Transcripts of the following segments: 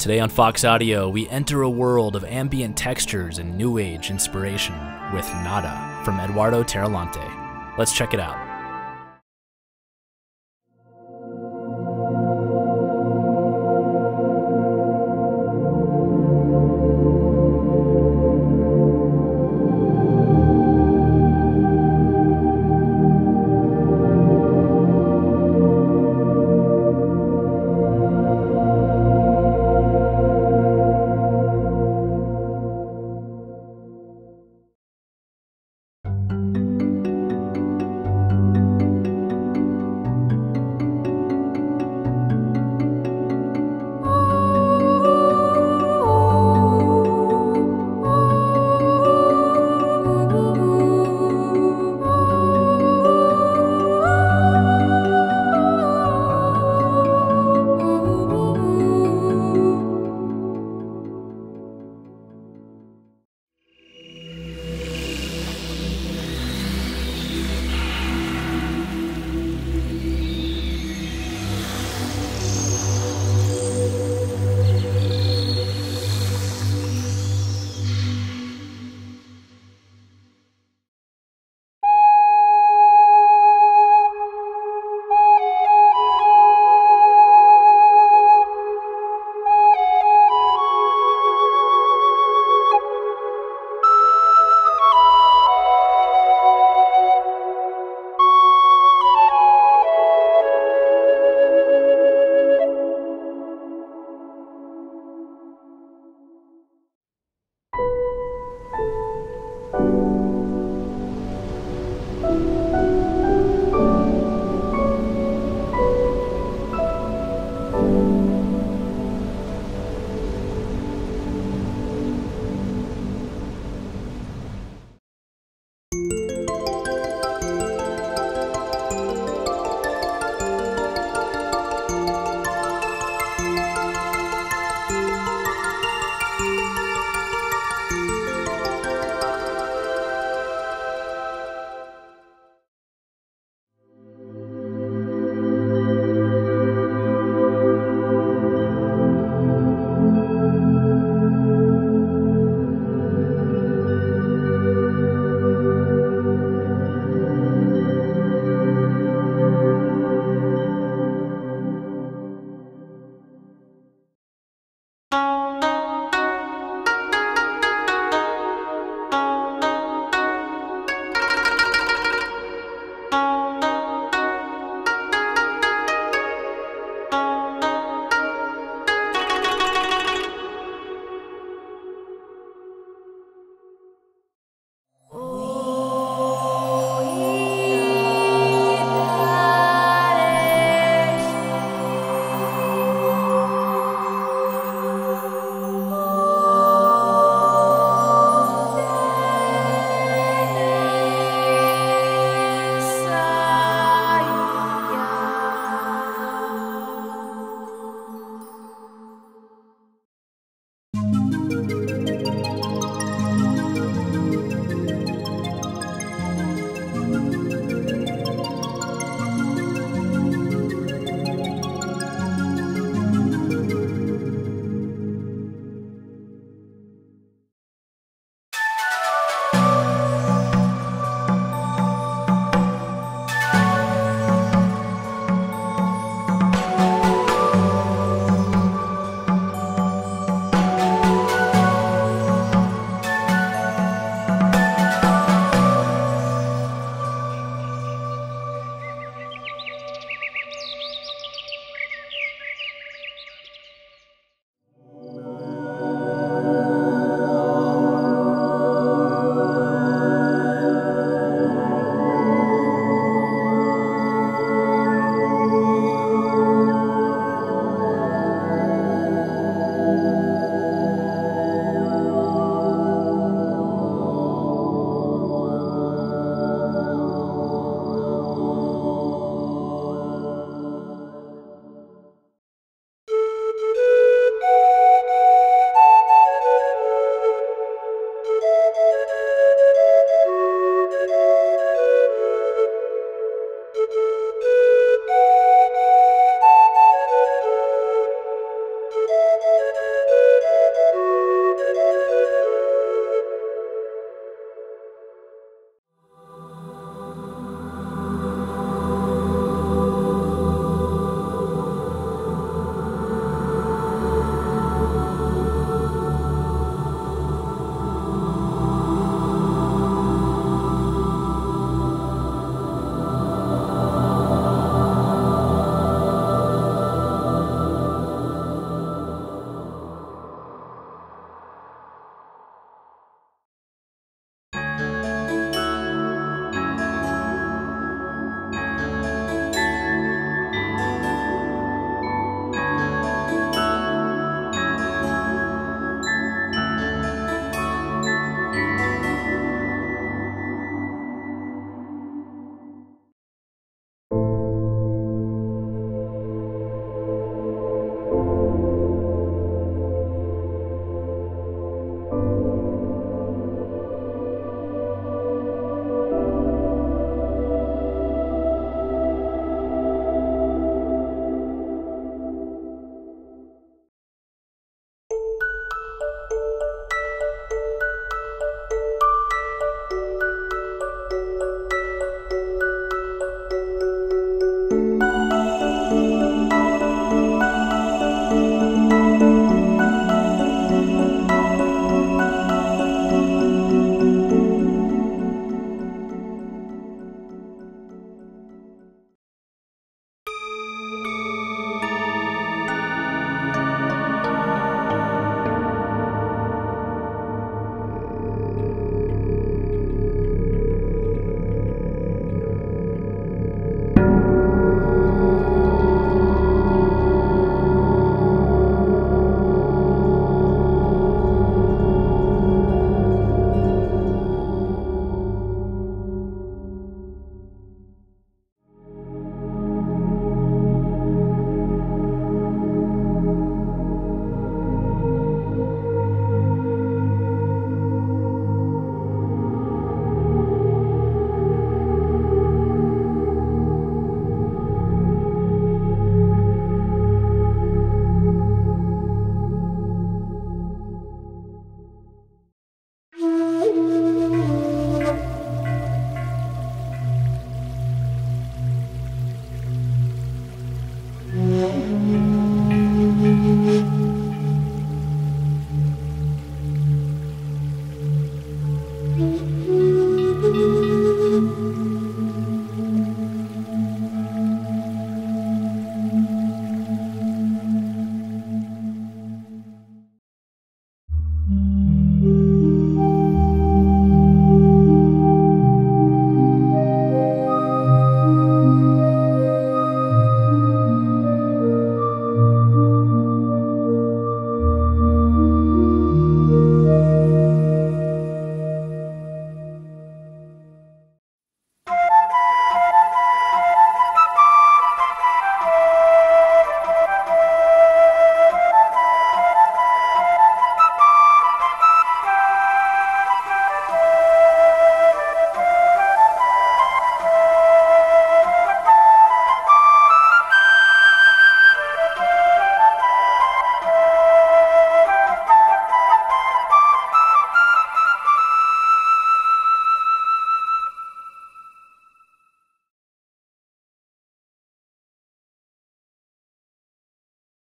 Today on Fox Audio, we enter a world of ambient textures and new age inspiration with Nada from Eduardo Tarilonte. Let's check it out.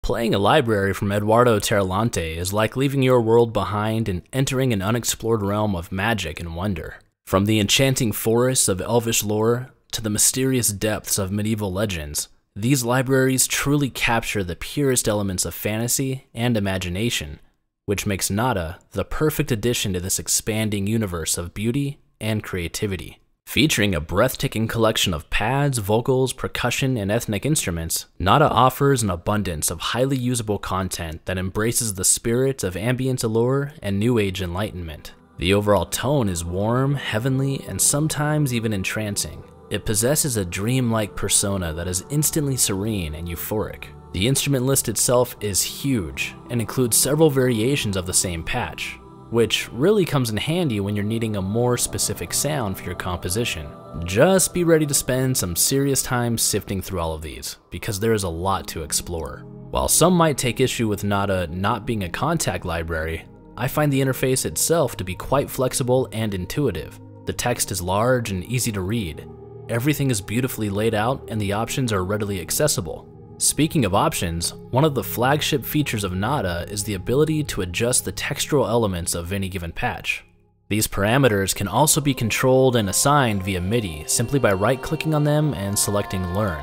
Playing a library from Eduardo Tarilonte is like leaving your world behind and entering an unexplored realm of magic and wonder. From the enchanting forests of elvish lore to the mysterious depths of medieval legends, these libraries truly capture the purest elements of fantasy and imagination, which makes Nada the perfect addition to this expanding universe of beauty and creativity. Featuring a breathtaking collection of pads, vocals, percussion, and ethnic instruments, Nada offers an abundance of highly usable content that embraces the spirit of ambient allure and new age enlightenment. The overall tone is warm, heavenly, and sometimes even entrancing. It possesses a dreamlike persona that is instantly serene and euphoric. The instrument list itself is huge and includes several variations of the same patch, which really comes in handy when you're needing a more specific sound for your composition. Just be ready to spend some serious time sifting through all of these, because there is a lot to explore. While some might take issue with Nada not being a contact library, I find the interface itself to be quite flexible and intuitive. The text is large and easy to read. Everything is beautifully laid out and the options are readily accessible. Speaking of options, one of the flagship features of Nada is the ability to adjust the textural elements of any given patch. These parameters can also be controlled and assigned via MIDI simply by right-clicking on them and selecting Learn.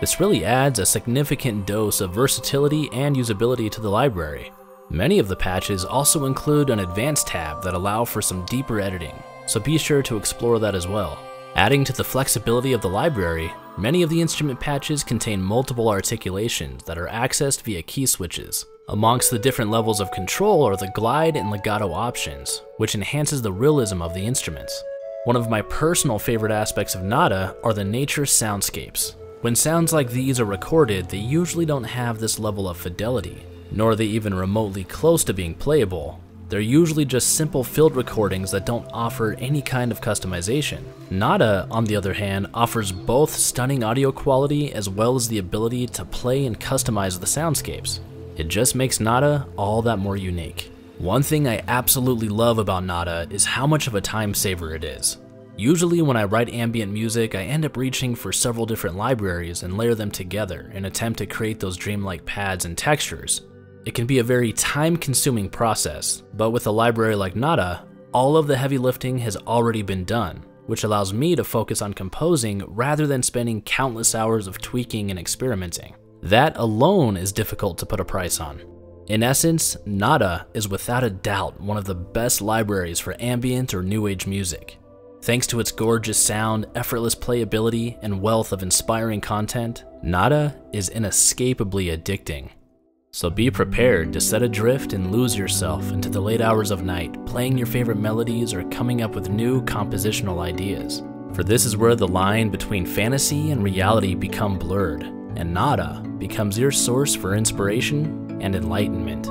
This really adds a significant dose of versatility and usability to the library. Many of the patches also include an advanced tab that allow for some deeper editing, so be sure to explore that as well. Adding to the flexibility of the library, many of the instrument patches contain multiple articulations that are accessed via key switches. Amongst the different levels of control are the glide and legato options, which enhances the realism of the instruments. One of my personal favorite aspects of Nada are the nature soundscapes. When sounds like these are recorded, they usually don't have this level of fidelity, nor are they even remotely close to being playable. They're usually just simple field recordings that don't offer any kind of customization. Nada, on the other hand, offers both stunning audio quality as well as the ability to play and customize the soundscapes. It just makes Nada all that more unique. One thing I absolutely love about Nada is how much of a time saver it is. Usually when I write ambient music, I end up reaching for several different libraries and layer them together in an attempt to create those dreamlike pads and textures. It can be a very time-consuming process, but with a library like Nada, all of the heavy lifting has already been done, which allows me to focus on composing rather than spending countless hours of tweaking and experimenting. That alone is difficult to put a price on. In essence, Nada is without a doubt one of the best libraries for ambient or new age music. Thanks to its gorgeous sound, effortless playability, and wealth of inspiring content, Nada is inescapably addicting. So be prepared to set adrift and lose yourself into the late hours of night, playing your favorite melodies or coming up with new compositional ideas. For this is where the line between fantasy and reality become blurred, and Nada becomes your source for inspiration and enlightenment.